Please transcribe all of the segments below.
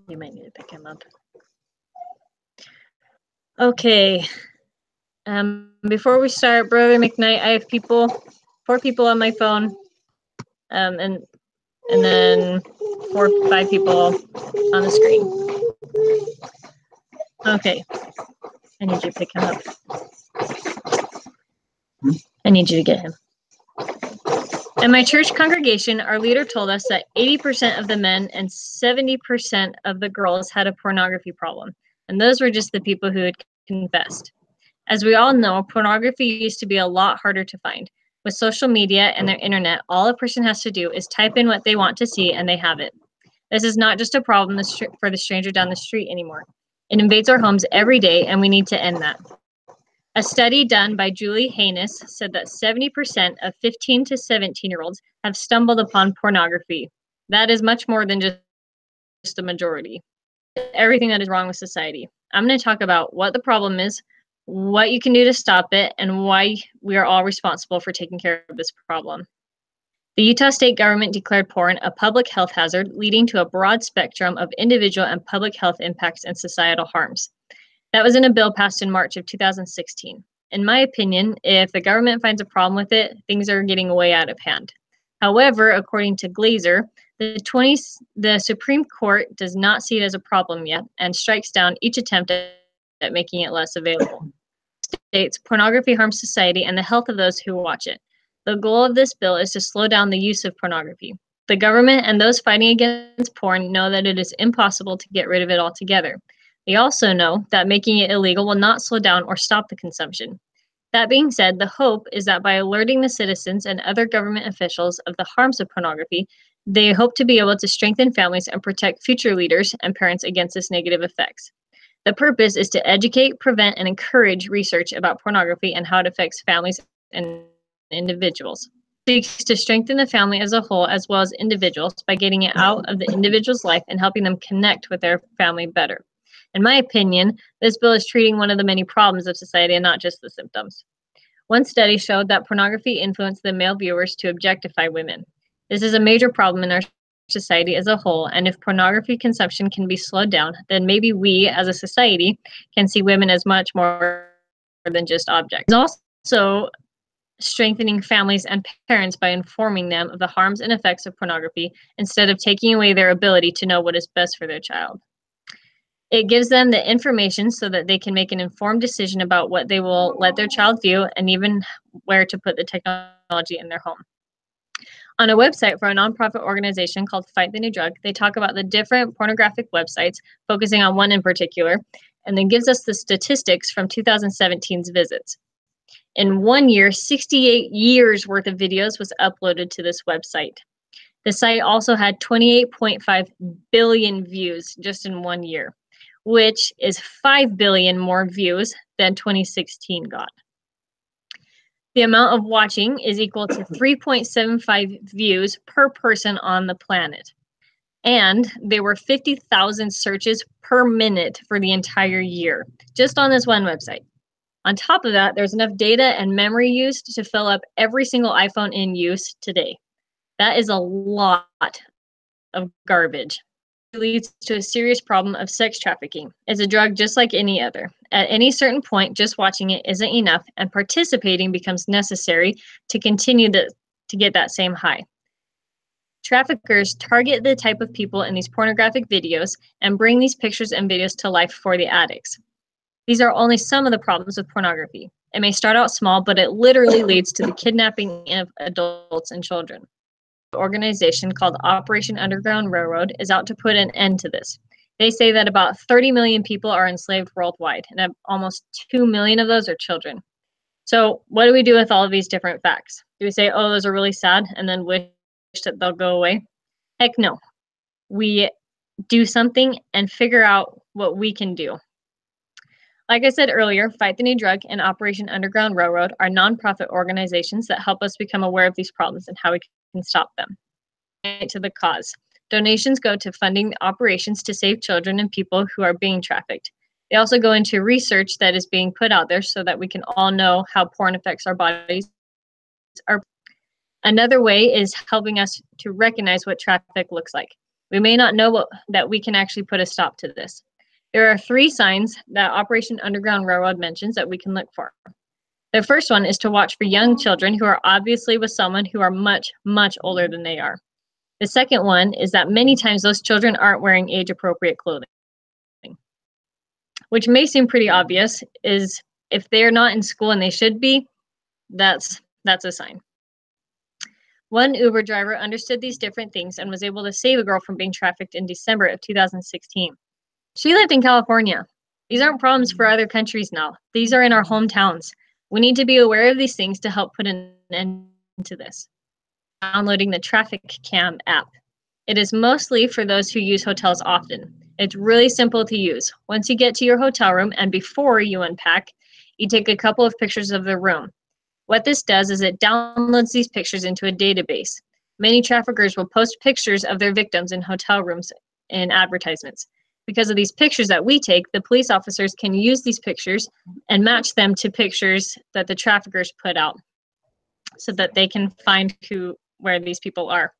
You might need to pick him up. Okay. Before we start, Brother McKnight, I have 4 people on my phone, and then 5 people on the screen. Okay. I need you to pick him up. I need you to get him. In my church congregation, our leader told us that 80% of the men and 70% of the girls had a pornography problem, and those were just the people who had confessed. As we all know, pornography used to be a lot harder to find. With social media and their internet, all a person has to do is type in what they want to see and they have it. This is not just a problem for the stranger down the street anymore. It invades our homes every day, and we need to end that. A study done by Julie Haynes said that 70% of 15 to 17-year-olds have stumbled upon pornography. That is much more than just a majority. Everything that is wrong with society. I'm going to talk about what the problem is, what you can do to stop it, and why we are all responsible for taking care of this problem. The Utah state government declared porn a public health hazard, leading to a broad spectrum of individual and public health impacts and societal harms. That was in a bill passed in March of 2016. In my opinion, if the government finds a problem with it, things are getting way out of hand. However, according to Glazer, the Supreme Court does not see it as a problem yet and strikes down each attempt at making it less available. States pornography harms society and the health of those who watch it. The goal of this bill is to slow down the use of pornography. The government and those fighting against porn know that it is impossible to get rid of it altogether. They also know that making it illegal will not slow down or stop the consumption. That being said, the hope is that by alerting the citizens and other government officials of the harms of pornography, they hope to be able to strengthen families and protect future leaders and parents against its negative effects. The purpose is to educate, prevent, and encourage research about pornography and how it affects families and individuals. It seeks to strengthen the family as a whole as well as individuals by getting it out of the individual's life and helping them connect with their family better. In my opinion, this bill is treating one of the many problems of society and not just the symptoms. One study showed that pornography influenced the male viewers to objectify women. This is a major problem in our society as a whole, and if pornography consumption can be slowed down, then maybe we as a society can see women as much more than just objects. It's also strengthening families and parents by informing them of the harms and effects of pornography instead of taking away their ability to know what is best for their child. It gives them the information so that they can make an informed decision about what they will let their child view and even where to put the technology in their home. On a website for a nonprofit organization called Fight the New Drug, they talk about the different pornographic websites, focusing on one in particular, and then gives us the statistics from 2017's visits. In 1 year, 68 years worth of videos was uploaded to this website. The site also had 28.5 billion views just in 1 year, which is 5 billion more views than 2016 got. The amount of watching is equal to 3.75 views per person on the planet. And there were 50,000 searches per minute for the entire year, just on this one website. On top of that, there's enough data and memory used to fill up every single iPhone in use today. That is a lot of garbage. It leads to a serious problem of sex trafficking. It's a drug just like any other. At any certain point, just watching it isn't enough, and participating becomes necessary to continue to get that same high. Traffickers target the type of people in these pornographic videos and bring these pictures and videos to life for the addicts. These are only some of the problems with pornography. It may start out small, but it literally leads to the kidnapping of adults and children. An organization called Operation Underground Railroad is out to put an end to this. They say that about 30 million people are enslaved worldwide, and almost 2 million of those are children. So what do we do with all of these different facts? Do we say, oh, those are really sad, and then wish that they'll go away? Heck no. We do something and figure out what we can do. Like I said earlier, Fight the New Drug and Operation Underground Railroad are nonprofit organizations that help us become aware of these problems and how we can stop them. To the cause. Donations go to funding operations to save children and people who are being trafficked. They also go into research that is being put out there so that we can all know how porn affects our bodies. Another way is helping us to recognize what traffic looks like. We may not know that we can actually put a stop to this. There are 3 signs that Operation Underground Railroad mentions that we can look for. The first one is to watch for young children who are obviously with someone who are much, much older than they are. The second one is that many times those children aren't wearing age-appropriate clothing, which may seem pretty obvious. Is if they're not in school and they should be, that's a sign. One Uber driver understood these different things and was able to save a girl from being trafficked in December of 2016. She lived in California. These aren't problems for other countries now. These are in our hometowns. We need to be aware of these things to help put an end to this. Downloading the Traffic Cam app. It is mostly for those who use hotels often. It's really simple to use. Once you get to your hotel room and before you unpack, you take a couple of pictures of the room. What this does is it downloads these pictures into a database. Many traffickers will post pictures of their victims in hotel rooms in advertisements. Because of these pictures that we take, the police officers can use these pictures and match them to pictures that the traffickers put out so that they can find where these people are.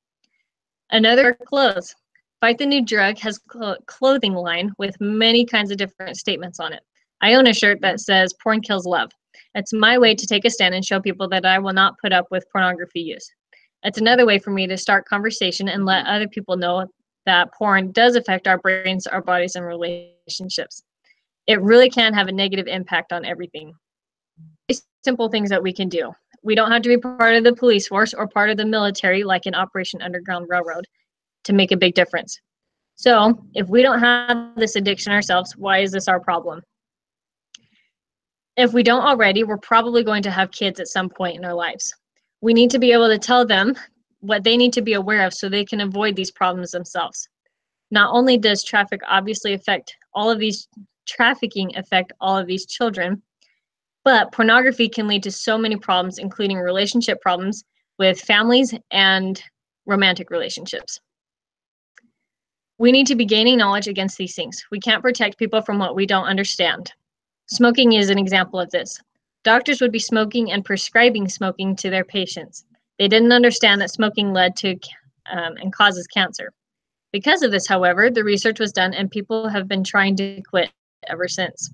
Another, clothes. Fight the New Drug has a clothing line with many kinds of different statements on it. I own a shirt that says "Porn kills love." It's my way to take a stand and show people that I will not put up with pornography use. It's another way for me to start conversation and let other people know that porn does affect our brains, our bodies, and relationships. It really can have a negative impact on everything. Simple things that we can do. We don't have to be part of the police force or part of the military like in Operation Underground Railroad to make a big difference. So if we don't have this addiction ourselves, why is this our problem? If we don't already, we're probably going to have kids at some point in our lives. We need to be able to tell them what they need to be aware of so they can avoid these problems themselves. Not only does trafficking affect all of these children, but pornography can lead to so many problems, including relationship problems with families and romantic relationships. We need to be gaining knowledge against these things. We can't protect people from what we don't understand. Smoking is an example of this. Doctors would be smoking and prescribing smoking to their patients. They didn't understand that smoking led to and causes cancer. Because of this, however, the research was done and people have been trying to quit ever since.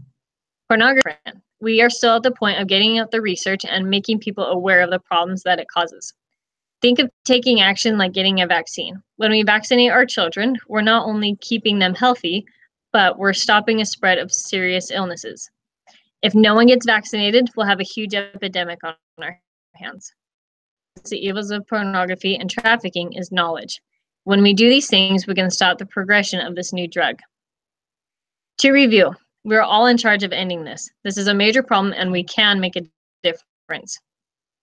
Pornography. We are still at the point of getting out the research and making people aware of the problems that it causes. Think of taking action like getting a vaccine. When we vaccinate our children, we're not only keeping them healthy, but we're stopping a spread of serious illnesses. If no one gets vaccinated, we'll have a huge epidemic on our hands. The evils of pornography and trafficking is knowledge. When we do these things, we can stop the progression of this new drug. To review, we're all in charge of ending this. This is a major problem and we can make a difference.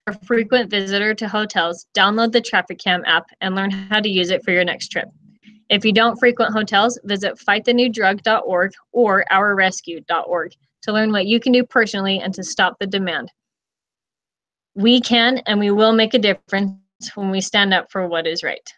For a frequent visitor to hotels, download the Traffic Cam app and learn how to use it for your next trip. If you don't frequent hotels, visit fightthenewdrug.org or ourrescue.org to learn what you can do personally and to stop the demand. We can and we will make a difference when we stand up for what is right.